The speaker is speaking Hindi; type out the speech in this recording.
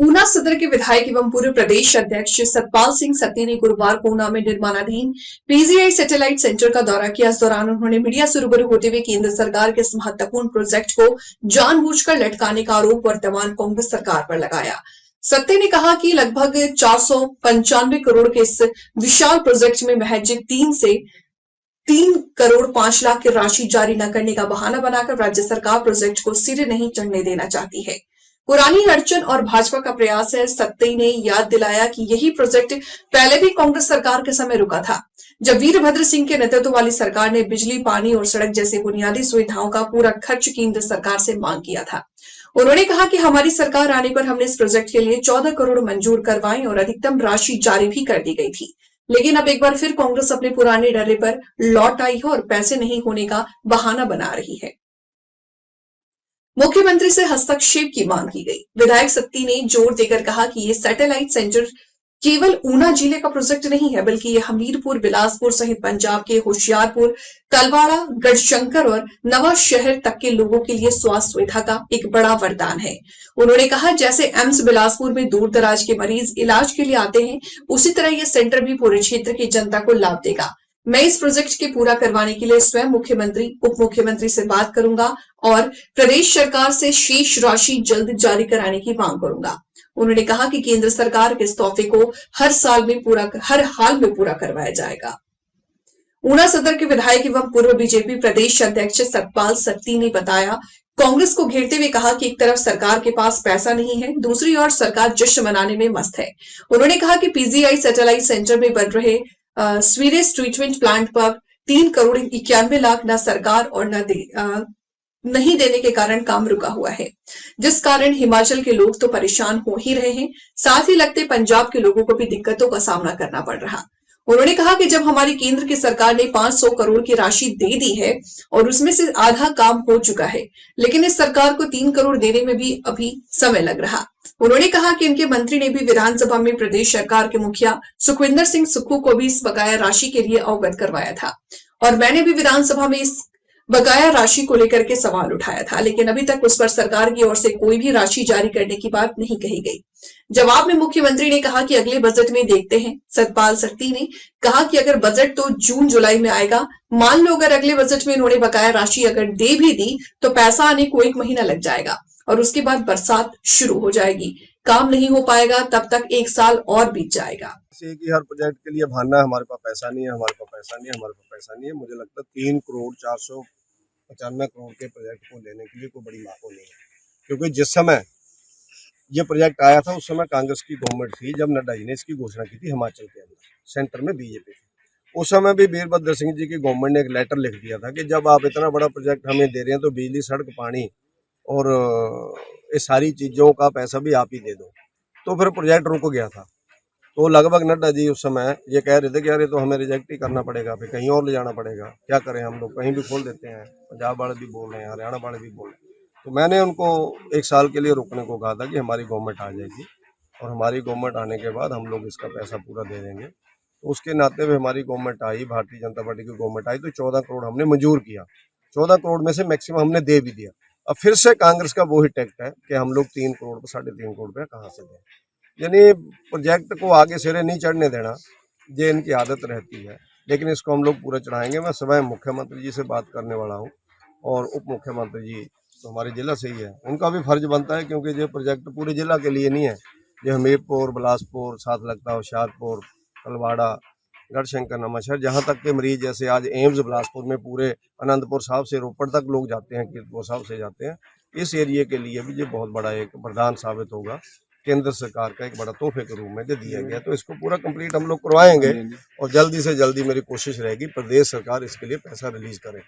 ऊना सदर के विधायक एवं पूर्व प्रदेश अध्यक्ष सतपाल सिंह सत्ती ने गुरुवार को ऊना में निर्माणाधीन पीजीआई सैटेलाइट सेंटर का दौरा किया। इस दौरान उन्होंने मीडिया से रूबरू होते हुए केंद्र सरकार के इस महत्वपूर्ण प्रोजेक्ट को जानबूझकर लटकाने का आरोप वर्तमान कांग्रेस सरकार पर लगाया। सत्ती ने कहा कि लगभग 495 करोड़ के इस विशाल प्रोजेक्ट में महज 3 करोड़ 5 लाख की राशि जारी न करने का बहाना बनाकर राज्य सरकार प्रोजेक्ट को सिरे नहीं चढ़ने देना चाहती है। पुरानी अड़चन और भाजपा का प्रयास है। सत्ती ने याद दिलाया कि यही प्रोजेक्ट पहले भी कांग्रेस सरकार के समय रुका था, जब वीरभद्र सिंह के नेतृत्व वाली सरकार ने बिजली, पानी और सड़क जैसी बुनियादी सुविधाओं का पूरा खर्च केंद्र सरकार से मांग किया था। उन्होंने कहा कि हमारी सरकार आने पर हमने इस प्रोजेक्ट के लिए 14 करोड़ मंजूर करवाई और अधिकतम राशि जारी भी कर दी गई थी। लेकिन अब एक बार फिर कांग्रेस अपने पुराने डरे पर लौट आई है और पैसे नहीं होने का बहाना बना रही है। मुख्यमंत्री से हस्तक्षेप की मांग की गई। विधायक सत्ती ने जोर देकर कहा कि ये सैटेलाइट सेंटर केवल ऊना जिले का प्रोजेक्ट नहीं है, बल्कि ये हमीरपुर, बिलासपुर सहित पंजाब के होशियारपुर, तलवाड़ा, गढ़शंकर और नवा शहर तक के लोगों के लिए स्वास्थ्य सुविधा का एक बड़ा वरदान है। उन्होंने कहा, जैसे एम्स बिलासपुर में दूर दराज के मरीज इलाज के लिए आते हैं, उसी तरह यह सेंटर भी पूरे क्षेत्र की जनता को लाभ देगा। मैं इस प्रोजेक्ट के पूरा करवाने के लिए स्वयं मुख्यमंत्री, उप मुख्यमंत्री से बात करूंगा और प्रदेश सरकार से शेष राशि जल्द जारी कराने की मांग करूंगा। उन्होंने कहा कि केंद्र सरकार के इस तोहफे को हर हाल में पूरा करवाया जाएगा। ऊना सदर के विधायक एवं पूर्व बीजेपी प्रदेश अध्यक्ष सतपाल सत्ती ने बताया, कांग्रेस को घेरते हुए कहा कि एक तरफ सरकार के पास पैसा नहीं है, दूसरी ओर सरकार जश्न मनाने में मस्त है। उन्होंने कहा कि पीजीआई सैटेलाइट सेंटर में बन रहे सीवेज ट्रीटमेंट प्लांट पर 3 करोड़ 91 लाख न सरकार और नहीं देने के कारण काम रुका हुआ है, जिस कारण हिमाचल के लोग तो परेशान हो ही रहे हैं, साथ ही लगते पंजाब के लोगों को भी दिक्कतों का सामना करना पड़ रहा। उन्होंने कहा कि जब हमारी केंद्र की सरकार ने 500 करोड़ की राशि दे दी है और उसमें से आधा काम हो चुका है, लेकिन इस सरकार को 3 करोड़ देने में भी अभी समय लग रहा। उन्होंने कहा कि उनके मंत्री ने भी विधानसभा में प्रदेश सरकार के मुखिया सुखविंदर सिंह सुक्खू को भी इस बकाया राशि के लिए अवगत करवाया था और मैंने भी विधानसभा में इस बकाया राशि को लेकर के सवाल उठाया था, लेकिन अभी तक उस पर सरकार की ओर से कोई भी राशि जारी करने की बात नहीं कही गई। जवाब में मुख्यमंत्री ने कहा कि अगले बजट में देखते हैं। सतपाल सत्ती ने कहा कि अगर बजट तो जून जुलाई में आएगा, मान लो अगर अगले बजट में उन्होंने बकाया राशि अगर दे भी दी तो पैसा आने को 1 महीना लग जाएगा और उसके बाद बरसात शुरू हो जाएगी, काम नहीं हो पाएगा, तब तक 1 साल और बीत जाएगा। कि हर प्रोजेक्ट के लिए बहाना है, हमारे पास पैसा नहीं है, हमारे पास पैसा नहीं है, हमारे पास पैसा नहीं है। मुझे लगता है 3 करोड़ 495 करोड़ के प्रोजेक्ट को लेने के लिए कोई बड़ी मांग नहीं है, क्योंकि जिस समय ये प्रोजेक्ट आया था उस समय कांग्रेस की गवर्नमेंट थी, जब नड्डा जी ने इसकी घोषणा की थी हिमाचल के अंदर, सेंटर में बीजेपी थी। उस समय भी वीरभद्र सिंह जी की गवर्नमेंट ने एक लेटर लिख दिया था कि जब आप इतना बड़ा प्रोजेक्ट हमें दे रहे हैं तो बिजली, सड़क, पानी और ये सारी चीज़ों का पैसा भी आप ही दे दो। तो फिर प्रोजेक्ट रुक गया था। तो लगभग नड्डा जी उस समय ये कह रहे थे कि अरे तो हमें रिजेक्ट ही करना पड़ेगा, फिर कहीं और ले जाना पड़ेगा, क्या करें हम लोग, कहीं भी खोल देते हैं। पंजाब वाले भी बोल रहे हैं, हरियाणा वाले भी बोल रहे हैं। तो मैंने उनको 1 साल के लिए रुकने को कहा था कि हमारी गवर्नमेंट आ जाएगी और हमारी गवर्नमेंट आने के बाद हम लोग इसका पैसा पूरा दे देंगे। तो उसके नाते हुए हमारी गवर्नमेंट आई, भारतीय जनता पार्टी की गवर्नमेंट आई, तो 14 करोड़ हमने मंजूर किया। 14 करोड़ में से मैक्सिमम हमने दे भी दिया। अब फिर से कांग्रेस का वही टैक्ट है कि हम लोग 3 करोड़ 3.5 करोड़ रुपया कहाँ से दें। यानी प्रोजेक्ट को आगे सिरे नहीं चढ़ने देना, ये इनकी आदत रहती है, लेकिन इसको हम लोग पूरा चढ़ाएंगे। मैं स्वयं मुख्यमंत्री जी से बात करने वाला हूँ और उप मुख्यमंत्री जी तो हमारे जिला से ही है, उनका भी फर्ज बनता है, क्योंकि ये प्रोजेक्ट पूरे जिला के लिए नहीं है। ये हमीरपुर, बिलासपुर, साथ लगता होशियारपुर, तलवाड़ा, गढ़शंकर, नवांशहर, जहाँ तक के मरीज, जैसे आज एम्स बिलासपुर में पूरे अनंतपुर साहब से रोपड़ तक लोग जाते हैं, कीरतपुर साहब से जाते हैं। इस एरिए के लिए भी ये बहुत बड़ा एक वरदान साबित होगा। केंद्र सरकार का एक बड़ा तोहफे के रूप में जो दिया गया, तो इसको पूरा कंप्लीट हम लोग करवाएंगे और जल्दी से जल्दी मेरी कोशिश रहेगी प्रदेश सरकार इसके लिए पैसा रिलीज करे।